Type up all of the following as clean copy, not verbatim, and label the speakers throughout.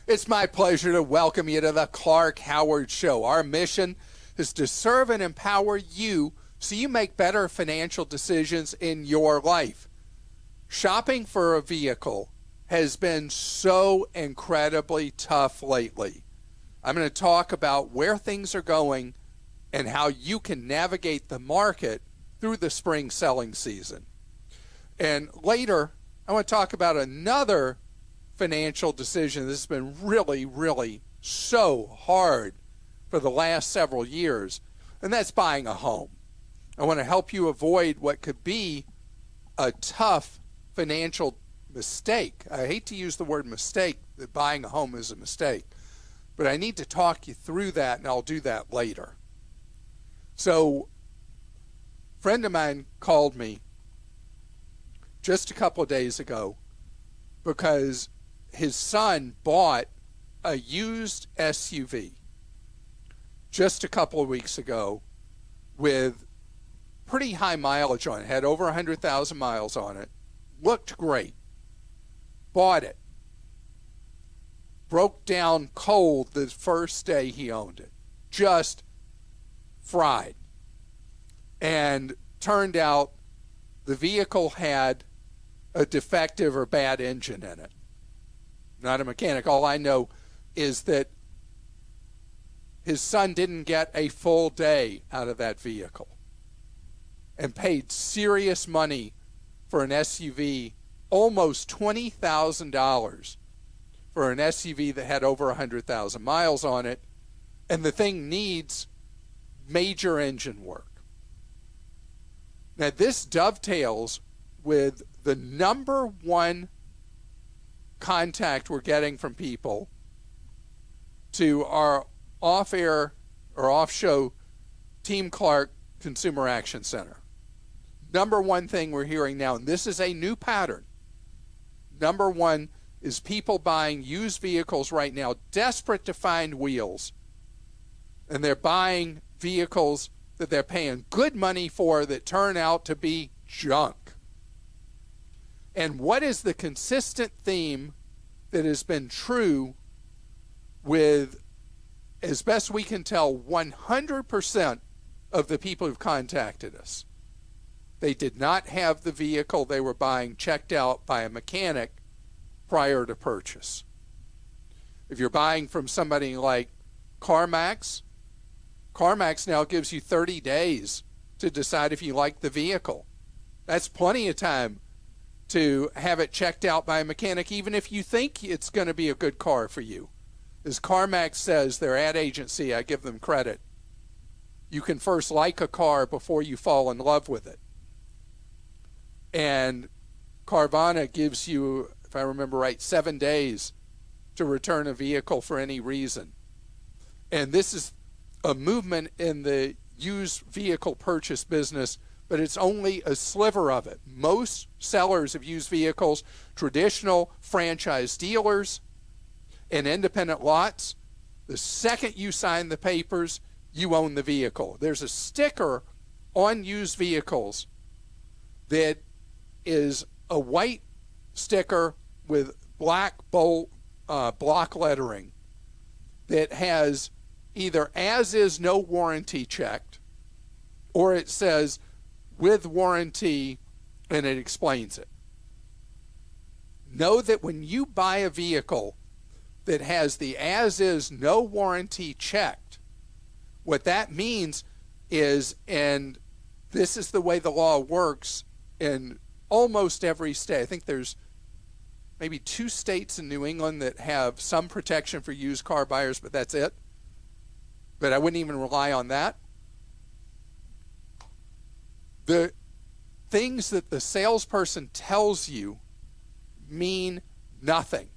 Speaker 1: It's my pleasure to welcome you to the Clark Howard Show. Our mission is to serve and empower you so you make better financial decisions in your life. Shopping for a vehicle has been so incredibly tough lately. I'm going to talk about where things are going and how you can navigate the market through the spring selling season. And later, I want to talk about another financial decision that's been really so hard for the last several years, and that's buying a home. I want to help you avoid what could be a tough financial mistake. I hate to use the word mistake, that buying a home is a mistake, but I need to talk you through that, and I'll do that later. So, a friend of mine called me just a couple of days ago because his son bought a used SUV just a couple of weeks ago with pretty high mileage on it. Had over 100,000 miles on it. Looked great. Bought it. Broke down cold the first day he owned it. Just fried. And turned out the vehicle had a defective or bad engine in it. Not a mechanic. All I know is that his son didn't get a full day out of that vehicle and paid serious money for an SUV, almost $20,000 for an SUV that had over 100,000 miles on it, and the thing needs major engine work. Now, this dovetails with the number one contact we're getting from people to our off-air or off-show Team Clark Consumer Action Center. Number one thing we're hearing now, and this is a new pattern, number one is people buying used vehicles right now, desperate to find wheels, and they're buying vehicles that they're paying good money for that turn out to be junk. And what is the consistent theme that has been true with, as best we can tell, 100% of the people who've contacted us? They did not have the vehicle they were buying checked out by a mechanic prior to purchase. If you're buying from somebody like CarMax now gives you 30 days to decide if you like the vehicle. That's plenty of time to have it checked out by a mechanic, even if you think it's going to be a good car for you. As CarMax says, their ad agency, I give them credit, you can first like a car before you fall in love with it. And Carvana gives you, if I remember right, 7 days to return a vehicle for any reason. And this is a movement in the used vehicle purchase business, but it's only a sliver of it. Most sellers of used vehicles, traditional franchise dealers and independent lots, the second you sign the papers, you own the vehicle. There's a sticker on used vehicles that is a white sticker with black block lettering that has either as is no warranty checked, or it says with warranty, and it explains it. Know that when you buy a vehicle that has the as is no warranty checked, what that means is, and this is the way the law works in almost every state. I think there's maybe 2 states in New England that have some protection for used car buyers, but that's it. But I wouldn't even rely on that. The things that the salesperson tells you mean nothing.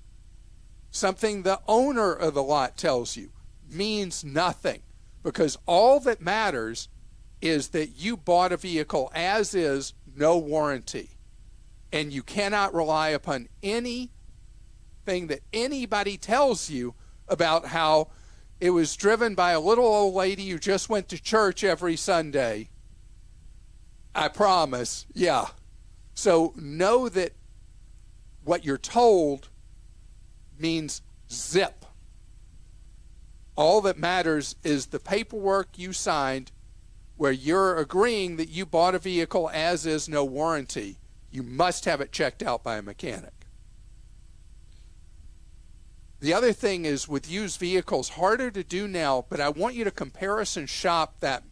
Speaker 1: Something the owner of the lot tells you means nothing, because all that matters is that you bought a vehicle as is, no warranty. And you cannot rely upon anything that anybody tells you about how it was driven by a little old lady who just went to church every Sunday. I promise, yeah. So know that what you're told means Zip. All that matters is the paperwork you signed where you're agreeing that you bought a vehicle as is, no warranty. You must have it checked out by a mechanic. The other thing is with used vehicles, harder to do now, but I want you to comparison shop that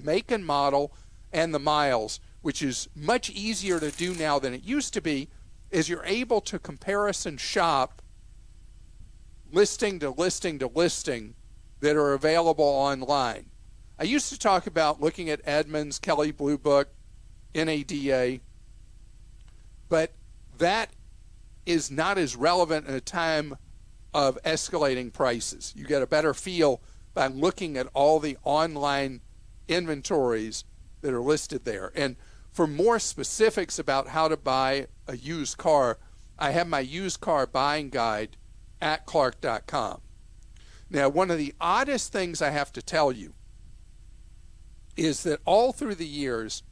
Speaker 1: make and model and the miles, which is much easier to do now than it used to be, is you're able to comparison shop listing to listing to listing that are available online. I used to talk about looking at Edmunds, Kelley Blue Book, NADA, but that is not as relevant in a time of escalating prices. You get a better feel by looking at all the online inventories that are listed there. And for more specifics about how to buy a used car, I have my used car buying guide at clark.com. Now, one of the oddest things I have to tell you is that all through the years,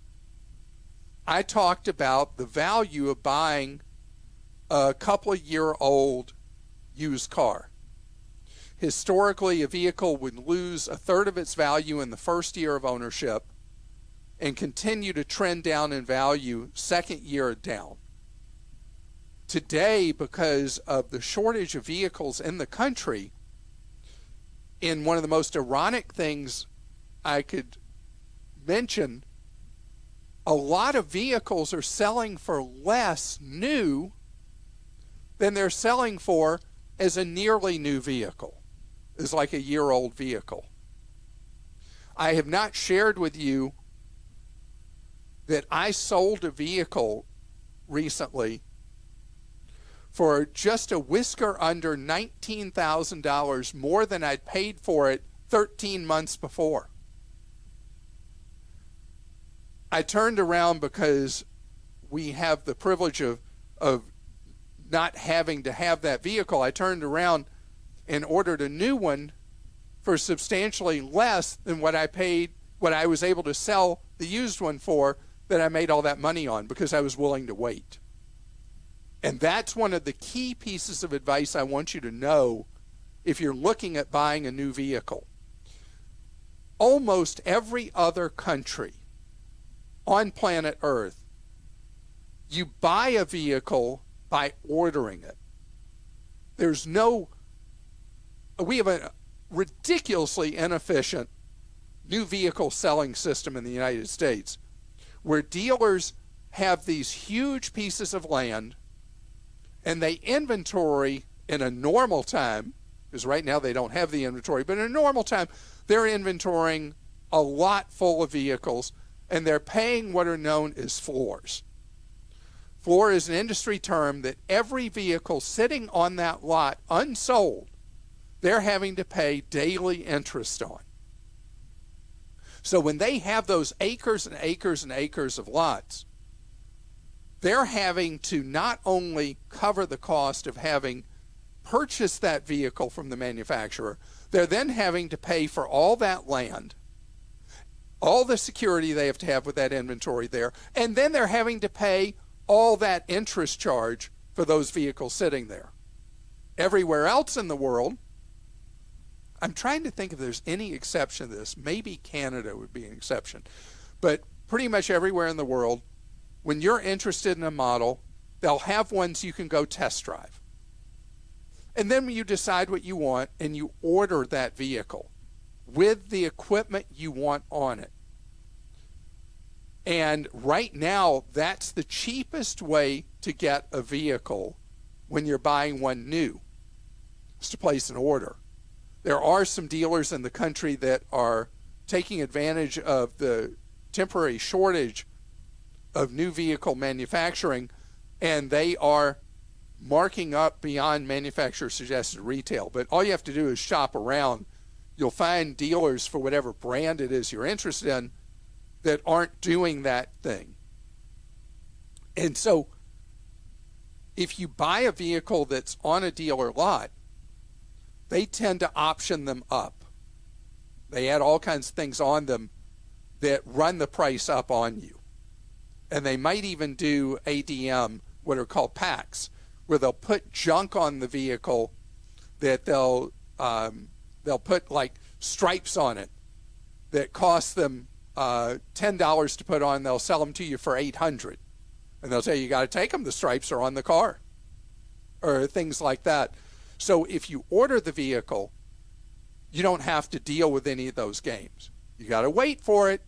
Speaker 1: I talked about the value of buying a couple of year old used car. Historically, a vehicle would lose a third of its value in the first year of ownership and continue to trend down in value second year down. Today, because of the shortage of vehicles in the country, in one of the most ironic things I could mention, a lot of vehicles are selling for less new than they're selling for as a nearly new vehicle, as like a year-old vehicle. I have not shared with you that I sold a vehicle recently for just a whisker under $19,000 more than I'd paid for it 13 months before. I turned around because we have the privilege of not having to have that vehicle. I turned around and ordered a new one for substantially less than what I paid, what I was able to sell the used one for, that I made all that money on, because I was willing to wait. And that's one of the key pieces of advice I want you to know if you're looking at buying a new vehicle. Almost every other country on planet Earth, you buy a vehicle by ordering it. We have a ridiculously inefficient new vehicle selling system in the United States, where dealers have these huge pieces of land and they inventory in a normal time, because right now they don't have the inventory, but in a normal time, they're inventorying a lot full of vehicles, and they're paying what are known as floors. Floor is an industry term that every vehicle sitting on that lot unsold, they're having to pay daily interest on. So when they have those acres and acres and acres of lots, they're having to not only cover the cost of having purchased that vehicle from the manufacturer, they're then having to pay for all that land, all the security they have to have with that inventory there, and then they're having to pay all that interest charge for those vehicles sitting there. Everywhere else in the world, I'm trying to think if there's any exception to this. Maybe Canada would be an exception. But pretty much everywhere in the world, when you're interested in a model, they'll have ones you can go test drive. And then when you decide what you want and you order that vehicle with the equipment you want on it. And right now, that's the cheapest way to get a vehicle when you're buying one new, is to place an order. There are some dealers in the country that are taking advantage of the temporary shortage of new vehicle manufacturing, and they are marking up beyond manufacturer suggested retail. But all you have to do is shop around. You'll find dealers for whatever brand it is you're interested in that aren't doing that thing. And so if you buy a vehicle that's on a dealer lot, they tend to option them up. They add all kinds of things on them that run the price up on you. And they might even do ADM, what are called packs, where they'll put junk on the vehicle that they'll put like stripes on it that cost them $10 to put on. They'll sell them to you for $800, and they'll say you got to take them. The stripes are on the car, or things like that. So if you order the vehicle, you don't have to deal with any of those games. You got to wait for it,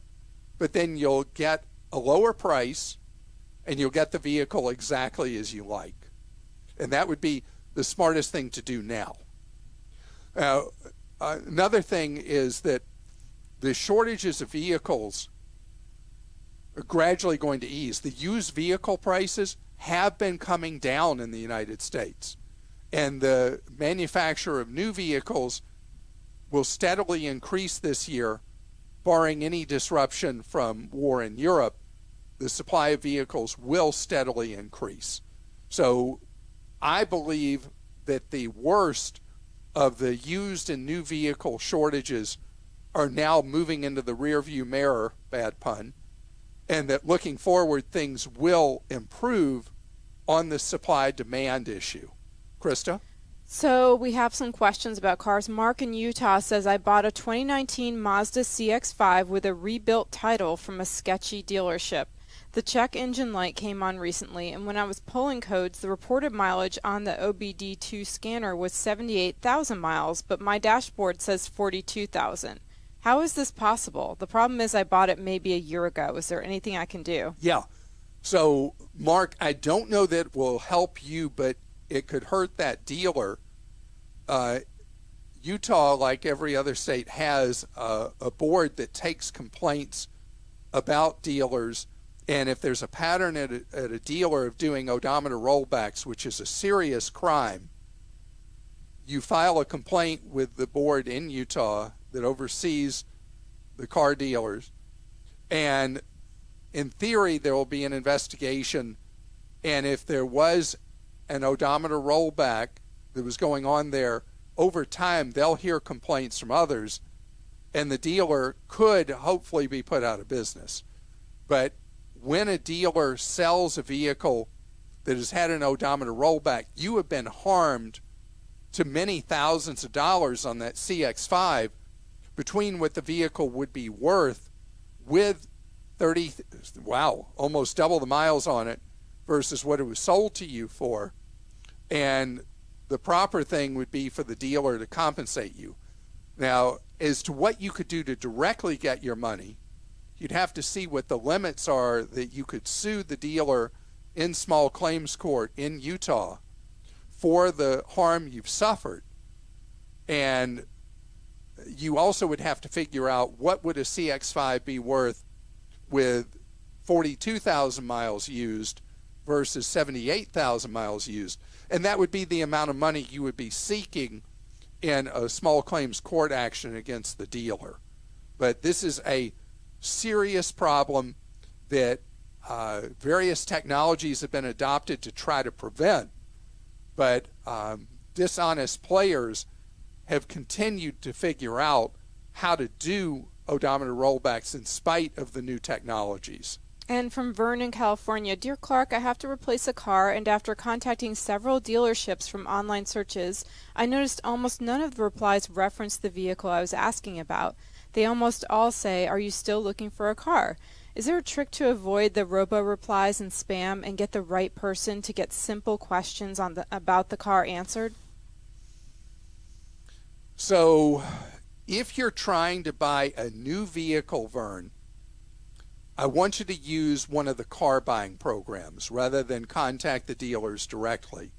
Speaker 1: but then you'll get a lower price, and you'll get the vehicle exactly as you like. And that would be the smartest thing to do now. Another thing is that the shortages of vehicles are gradually going to ease. The used vehicle prices have been coming down in the United States, and the manufacture of new vehicles will steadily increase this year, barring any disruption from war in Europe. The supply of vehicles will steadily increase. So I believe that the worst of the used and new vehicle shortages are now moving into the rearview mirror, bad pun, and that looking forward, things will improve on the supply-demand issue. Christa?
Speaker 2: So we have some questions about cars. Mark in Utah says, I bought a 2019 Mazda CX-5 with a rebuilt title from a sketchy dealership. The check engine light came on recently, and when I was pulling codes, the reported mileage on the OBD2 scanner was 78,000 miles, but my dashboard says 42,000. How is this possible? The problem is I bought it maybe a year ago. Is there anything I can do?
Speaker 1: Yeah. So, Mark, I don't know that it will help you, but it could hurt that dealer. Utah, like every other state, has a board that takes complaints about dealers. And if there's a pattern at a dealer of doing odometer rollbacks, which is a serious crime, you file a complaint with the board in Utah that oversees the car dealers. And in theory, there will be an investigation. And if there was an odometer rollback that was going on there, over time, they'll hear complaints from others, and the dealer could hopefully be put out of business. But when a dealer sells a vehicle that has had an odometer rollback, you have been harmed to many thousands of dollars on that CX-5 between what the vehicle would be worth with almost double the miles on it versus what it was sold to you for. And the proper thing would be for the dealer to compensate you. Now, as to what you could do to directly get your money, you'd have to see what the limits are that you could sue the dealer in small claims court in Utah for the harm you've suffered. And you also would have to figure out what would a CX-5 be worth with 42,000 miles used versus 78,000 miles used. And that would be the amount of money you would be seeking in a small claims court action against the dealer. But this is a serious problem that various technologies have been adopted to try to prevent, but dishonest players have continued to figure out how to do odometer rollbacks in spite of the new technologies.
Speaker 2: And from Vernon, California, Dear Clark, I have to replace a car, and after contacting several dealerships from online searches, I noticed almost none of the replies referenced the vehicle I was asking about. They almost all say, are you still looking for a car? Is there a trick to avoid the robo-replies and spam and get the right person to get simple questions about the car answered?
Speaker 1: So, if you're trying to buy a new vehicle, Vern, I want you to use one of the car buying programs rather than contact the dealers directly.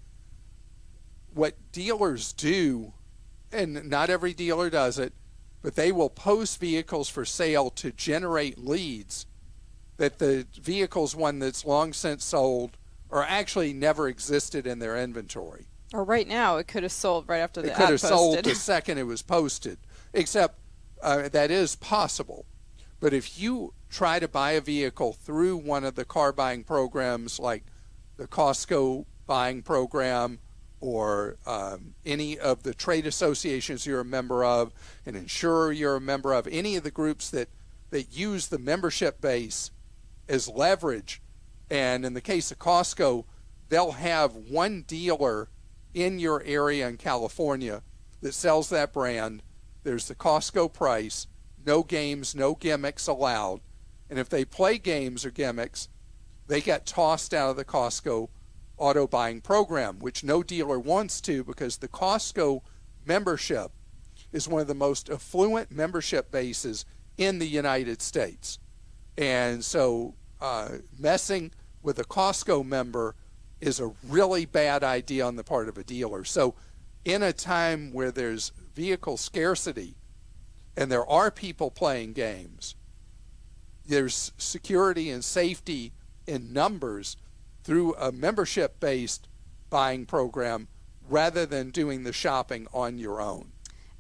Speaker 1: What dealers do, and not every dealer does it, but they will post vehicles for sale to generate leads that the vehicle's one that's long since sold or actually never existed in their inventory.
Speaker 2: Or right now, it could have sold right after the ad
Speaker 1: posted. It could have sold
Speaker 2: posted.
Speaker 1: the second it was posted, except that is possible. But if you try to buy a vehicle through one of the car buying programs like the Costco buying program or any of the trade associations you're a member of, an insurer you're a member of, any of the groups that use the membership base as leverage, and in the case of Costco, they'll have one dealer in your area in California that sells that brand. There's the Costco price, no games, no gimmicks allowed. And if they play games or gimmicks, they get tossed out of the Costco auto buying program, which no dealer wants to, because the Costco membership is one of the most affluent membership bases in the United States. And so messing with a Costco member is a really bad idea on the part of a dealer. So in a time where there's vehicle scarcity and there are people playing games, there's security and safety in numbers through a membership-based buying program rather than doing the shopping on your own.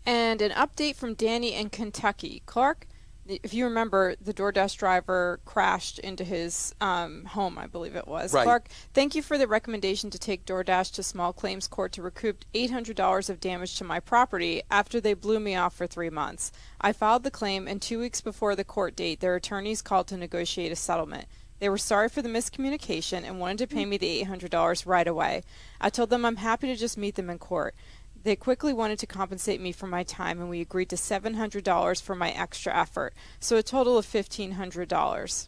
Speaker 2: And an update from Danny in Kentucky. Clark, if you remember, the DoorDash driver crashed into his home, I believe it was.
Speaker 1: Right.
Speaker 2: Clark, thank you for the recommendation to take DoorDash to small claims court to recoup $800 of damage to my property after they blew me off for 3 months. I filed the claim, and 2 weeks before the court date, their attorneys called to negotiate a settlement. They were sorry for the miscommunication and wanted to pay me the $800 right away. I told them I'm happy to just meet them in court. They quickly wanted to compensate me for my time, and we agreed to $700 for my extra effort, so a total of $1,500.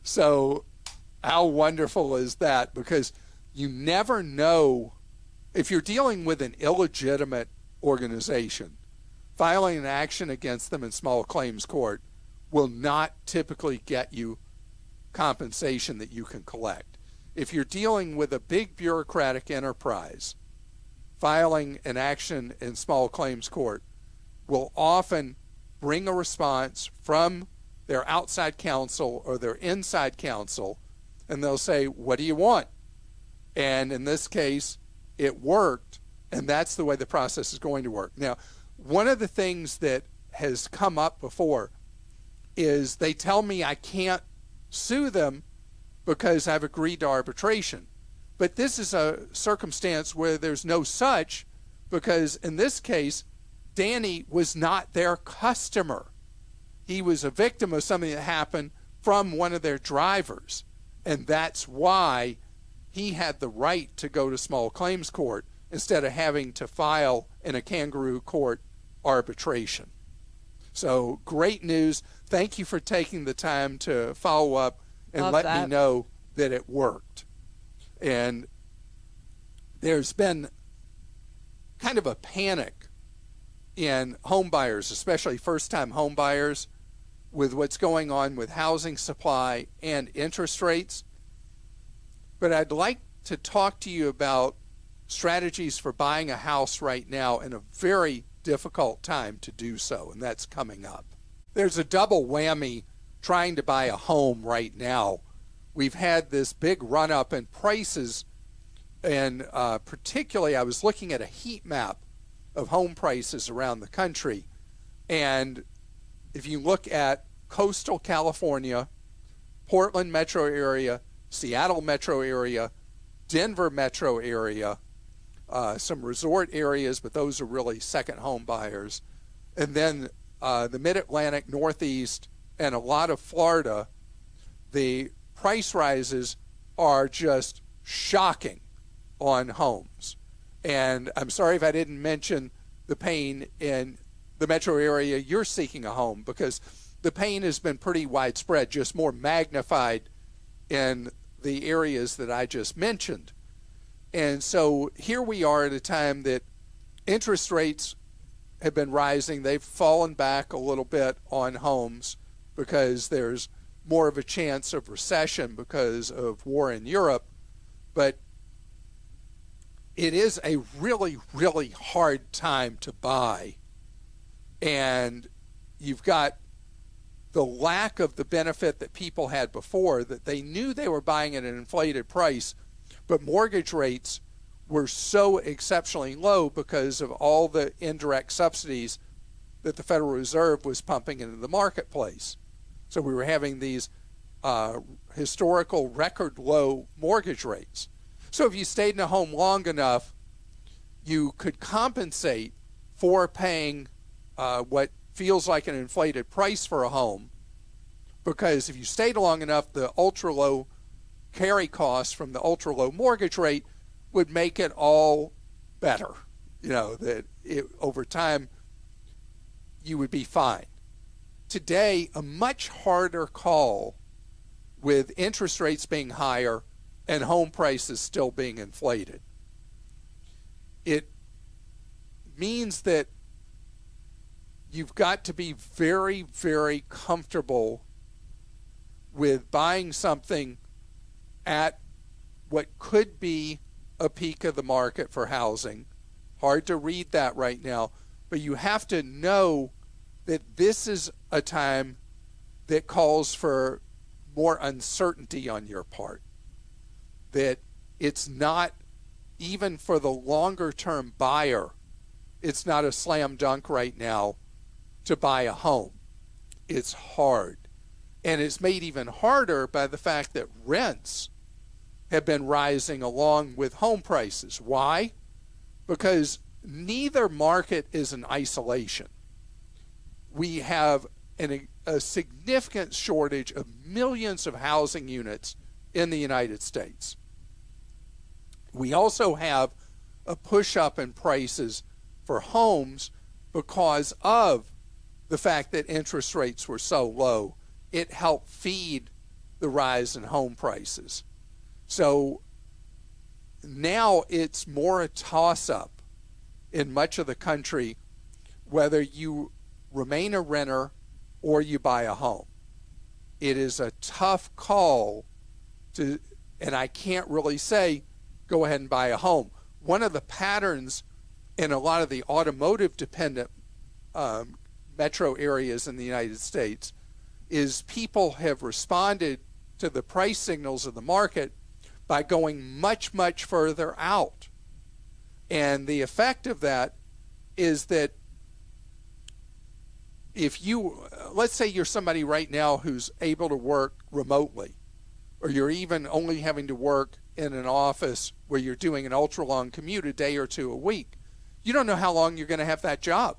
Speaker 1: So how wonderful is that? Because you never know, if you're dealing with an illegitimate organization, filing an action against them in small claims court will not typically get you compensation that you can collect. If you're dealing with a big bureaucratic enterprise, filing an action in small claims court will often bring a response from their outside counsel or their inside counsel, and they'll say, what do you want? And in this case, it worked, and that's the way the process is going to work. Now, one of the things that has come up before is they tell me I can't sue them because I've agreed to arbitration. But this is a circumstance where there's no such, because in this case, Danny was not their customer. He was a victim of something that happened from one of their drivers. And that's why he had the right to go to small claims court instead of having to file in a kangaroo court arbitration. So great news. Thank you for taking the time to follow up and let me know that it worked. And there's been kind of a panic in home buyers, especially first-time home buyers, with what's going on with housing supply and interest rates. But I'd like to talk to you about strategies for buying a house right now in a very difficult time to do so, and that's coming up. There's a double whammy trying to buy a home right now. We've had this big run-up in prices, and particularly I was looking at a heat map of home prices around the country, and if you look at coastal California, Portland metro area, Seattle metro area, Denver metro area, some resort areas, but those are really second home buyers, and then the Mid-Atlantic, Northeast, and a lot of Florida, the price rises are just shocking on homes. And I'm sorry if I didn't mention the pain in the metro area you're seeking a home, because the pain has been pretty widespread, just more magnified in the areas that I just mentioned. And so here we are at a time that interest rates have been rising. They've fallen back a little bit on homes because there's more of a chance of recession because of war in Europe. But it is a really, really hard time to buy. And you've got the lack of the benefit that people had before, that they knew they were buying at an inflated price, but mortgage rates were so exceptionally low because of all the indirect subsidies that the Federal Reserve was pumping into the marketplace. So we were having these historical record low mortgage rates. So if you stayed in a home long enough, you could compensate for paying what feels like an inflated price for a home, because if you stayed long enough, the ultra low carry costs from the ultra low mortgage rate would make it all better. That over time you would be fine. Today, a much harder call with interest rates being higher and home prices still being inflated. It means that you've got to be very, very comfortable with buying something at what could be a peak of the market for housing. Hard to read that right now, but you have to know that this is a time that calls for more uncertainty on your part. That it's not, even for the longer term buyer, it's not a slam dunk right now to buy a home. It's hard. And it's made even harder by the fact that rents have been rising along with home prices. Why? Because neither market is in isolation. We have a significant shortage of millions of housing units in the United States. We also have a push up in prices for homes because of the fact that interest rates were so low. It helped feed the rise in home prices. So now it's more a toss-up in much of the country whether you remain a renter or you buy a home. It is a tough call to, and I can't really say, go ahead and buy a home. One of the patterns in a lot of the automotive-dependent metro areas in the United States is people have responded to the price signals of the market by going much, much further out. And the effect of that is that if you, let's say you're somebody right now who's able to work remotely, or you're even only having to work in an office where you're doing an ultra-long commute a day or two a week, you don't know how long you're going to have that job.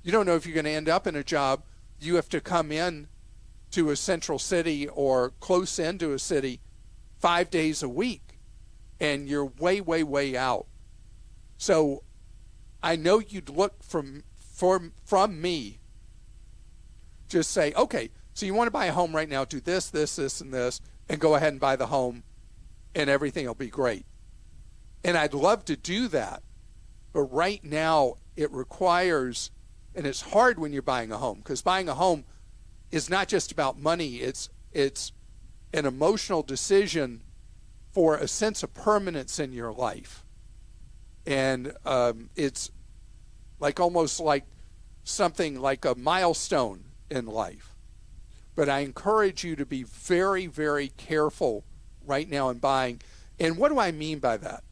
Speaker 1: You don't know if you're going to end up in a job you have to come in to a central city or close into a city 5 days a week, and you're way, way, way out. So I know you'd look from me, just say, okay, so you want to buy a home right now, do this, this, this, and this, and go ahead and buy the home, and everything will be great. And I'd love to do that, but right now it requires, and it's hard when you're buying a home, because buying a home is not just about money, it's an emotional decision for a sense of permanence in your life. And it's like almost like something like a milestone in life. But I encourage you to be very, very careful right now in buying. And what do I mean by that?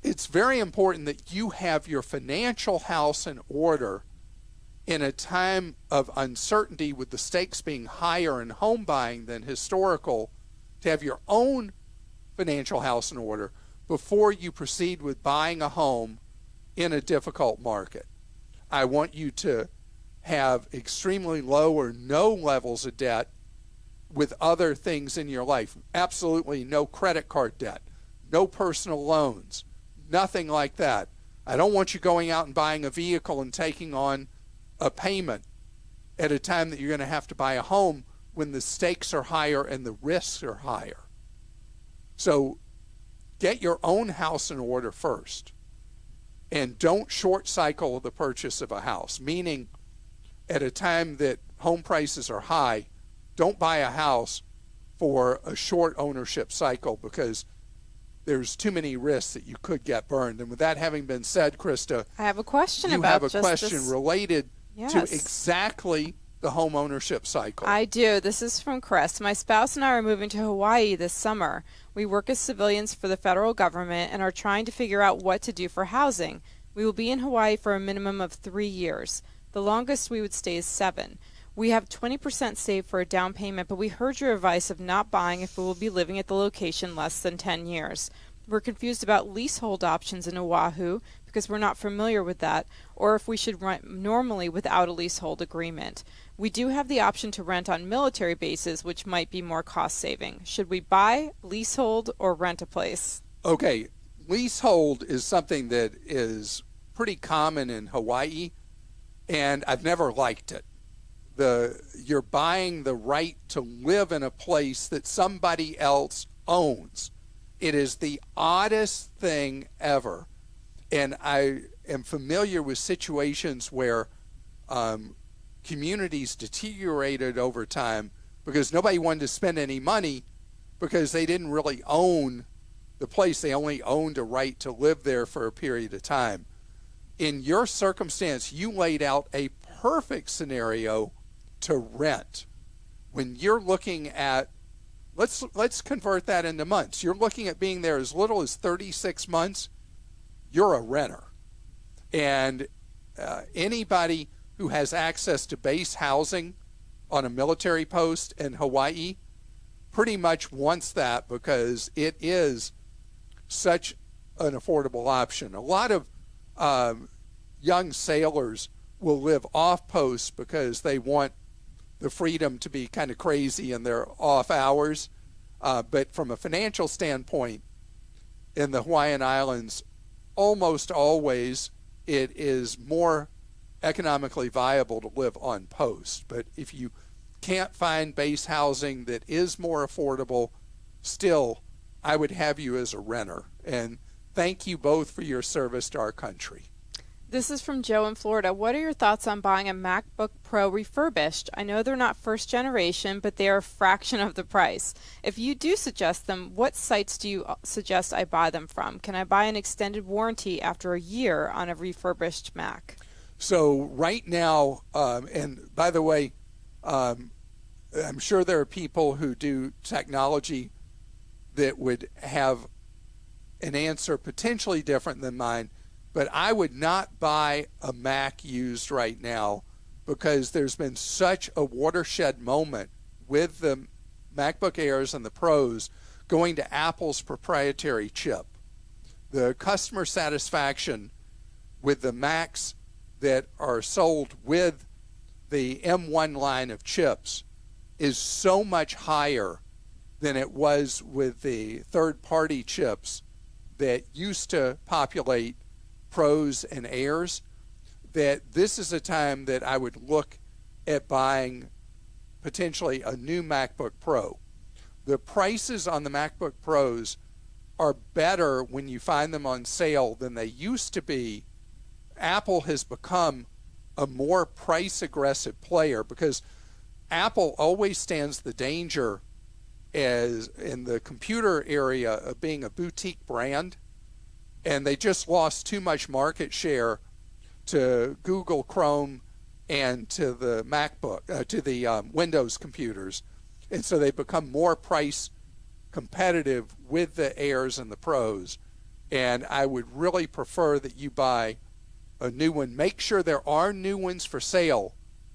Speaker 1: It's very important that you have your financial house in order in a time of uncertainty, with the stakes being higher in home buying than historical, to have your own financial house in order before you proceed with buying a home in a difficult market. I want you to have extremely low or no levels of debt with other things in your life. Absolutely no credit card debt, no personal loans, nothing like that. I don't want you going out and buying a vehicle and taking on a payment at a time that you're going to have to buy a home when the stakes are higher and the risks are higher. So get your own house in order first, and don't short cycle the purchase of a house, meaning at a time that home prices are high, don't buy a house for a short ownership cycle, because there's too many risks that you could get burned. And with that having been said, Christa,
Speaker 2: I have a question
Speaker 1: you
Speaker 2: about
Speaker 1: have a
Speaker 2: just
Speaker 1: question
Speaker 2: this.
Speaker 1: related
Speaker 2: Yes.
Speaker 1: to exactly the home ownership cycle.
Speaker 2: I do. This is from Chris. My spouse and I are moving to Hawaii this summer. We work as civilians for the federal government and are trying to figure out what to do for housing. We will be in Hawaii for a minimum of 3 years. The longest we would stay is 7. We have 20% saved for a down payment, but we heard your advice of not buying if we will be living at the location less than 10 years. We're confused about leasehold options in Oahu because we're not familiar with that, or if we should rent normally without a leasehold agreement. We do have the option to rent on military bases, which might be more cost saving. Should we buy, leasehold, or rent a place?
Speaker 1: Okay, leasehold is something that is pretty common in Hawaii, and I've never liked it. You're buying the right to live in a place that somebody else owns. It is the oddest thing ever. And I am familiar with situations where communities deteriorated over time because nobody wanted to spend any money because they didn't really own the place. They only owned a right to live there for a period of time. In your circumstance, you laid out a perfect scenario to rent. When you're looking at, let's convert that into months. You're looking at being there as little as 36 months. You're a renter. And anybody who has access to base housing on a military post in Hawaii pretty much wants that because it is such an affordable option. A lot of young sailors will live off post because they want the freedom to be kind of crazy in their off hours. But from a financial standpoint, in the Hawaiian Islands, almost always it is more economically viable to live on post. But if you can't find base housing that is more affordable, still, I would have you as a renter. And thank you both for your service to our country.
Speaker 2: This is from Joe in Florida. What are your thoughts on buying a MacBook Pro refurbished? I know they're not first generation, but they are a fraction of the price. If you do suggest them, what sites do you suggest I buy them from? Can I buy an extended warranty after a year on a refurbished Mac?
Speaker 1: So right now, and by the way, I'm sure there are people who do technology that would have an answer potentially different than mine. But I would not buy a Mac used right now because there's been such a watershed moment with the MacBook Airs and the Pros going to Apple's proprietary chip. The customer satisfaction with the Macs that are sold with the M1 line of chips is so much higher than it was with the third-party chips that used to populate Pros and Airs, that this is a time that I would look at buying potentially a new MacBook Pro. The prices on the MacBook Pros are better when you find them on sale than they used to be. Apple has become a more price aggressive player because Apple always stands the danger as in the computer area of being a boutique brand. And they just lost too much market share to Google Chrome and to the MacBook, to the Windows computers. And so they become more price competitive with the Airs and the Pros. And I would really prefer that you buy a new one. Make sure there are new ones for sale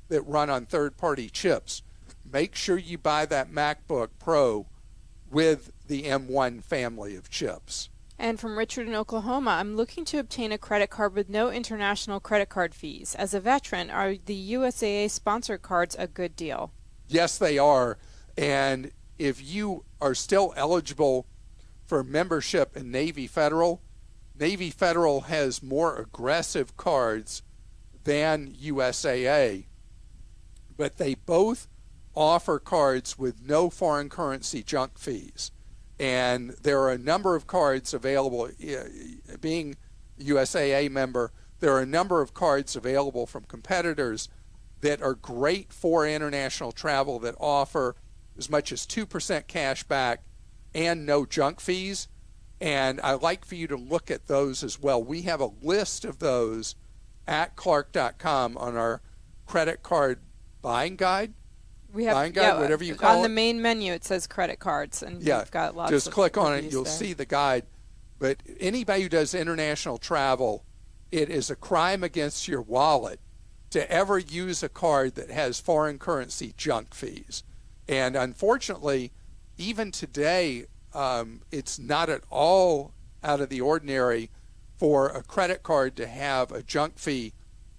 Speaker 1: that run on third-party chips. Make sure you buy that MacBook Pro with the M1 family of chips.
Speaker 2: And from Richard in Oklahoma, I'm looking to obtain a credit card with no international credit card fees. As a veteran, are the USAA sponsored cards a good deal?
Speaker 1: Yes, they are. And if you are still eligible for membership in Navy Federal has more aggressive cards than USAA. But they both offer cards with no foreign currency junk fees. And there are a number of cards available. Being USAA member, there are a number of cards available from competitors that are great for international travel that offer as much as 2% cash back and no junk fees. And I'd like for you to look at those as well. We have a list of those at Clark.com on our credit card buying guide.
Speaker 2: We have,
Speaker 1: buying guide, whatever you call it.
Speaker 2: On the main menu, it says credit cards, and we've got lots
Speaker 1: just
Speaker 2: of
Speaker 1: click on it.
Speaker 2: reviews
Speaker 1: You'll
Speaker 2: there.
Speaker 1: see the guide. But anybody who does international travel, it is a crime against your wallet to ever use a card that has foreign currency junk fees. And unfortunately, even today, it's not at all out of the ordinary for a credit card to have a junk fee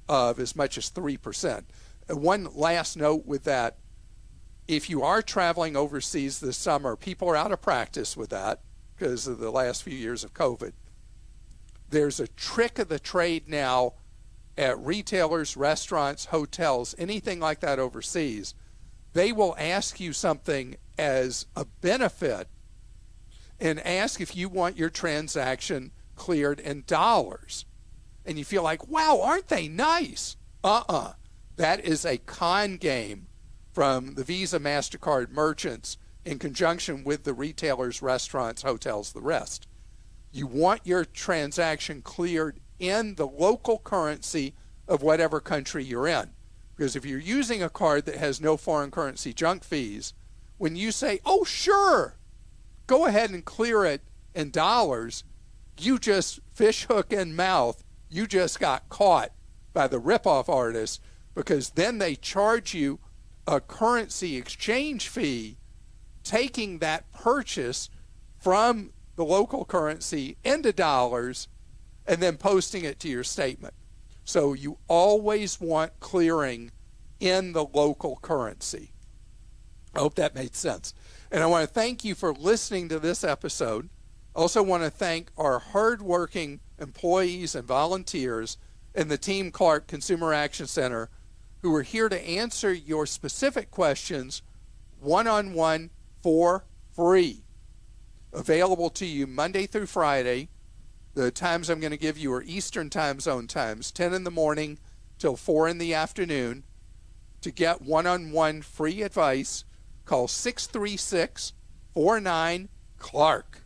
Speaker 1: of as much as 3%. One last note with that. If you are traveling overseas this summer, people are out of practice with that. because of the last few years of COVID. There's a trick of the trade now at retailers, restaurants, hotels, anything like that overseas. They will ask you something as a benefit and ask if you want your transaction cleared in dollars. And you feel like, wow, aren't they nice? That is a con game from the Visa, MasterCard merchants in conjunction with the retailers, restaurants, hotels, the rest. You want your transaction cleared in the local currency of whatever country you're in. Because if you're using a card that has no foreign currency junk fees, when you say, oh, sure, go ahead and clear it in dollars, you just fish hook in mouth, you just got caught by the ripoff artist, because then they charge you a currency exchange fee, taking that purchase from the local currency into dollars and then posting it to your statement. So you always want clearing in the local currency. I hope that made sense. And I want to thank you for listening to this episode. I also want to thank our hardworking employees and volunteers in the Team Clark Consumer Action Center who are here to answer your specific questions one-on-one for free. Available to you Monday through Friday. The times I'm going to give you are Eastern Time Zone times, 10 in the morning till 4 in the afternoon. To get one-on-one free advice, call 636-49-CLARK.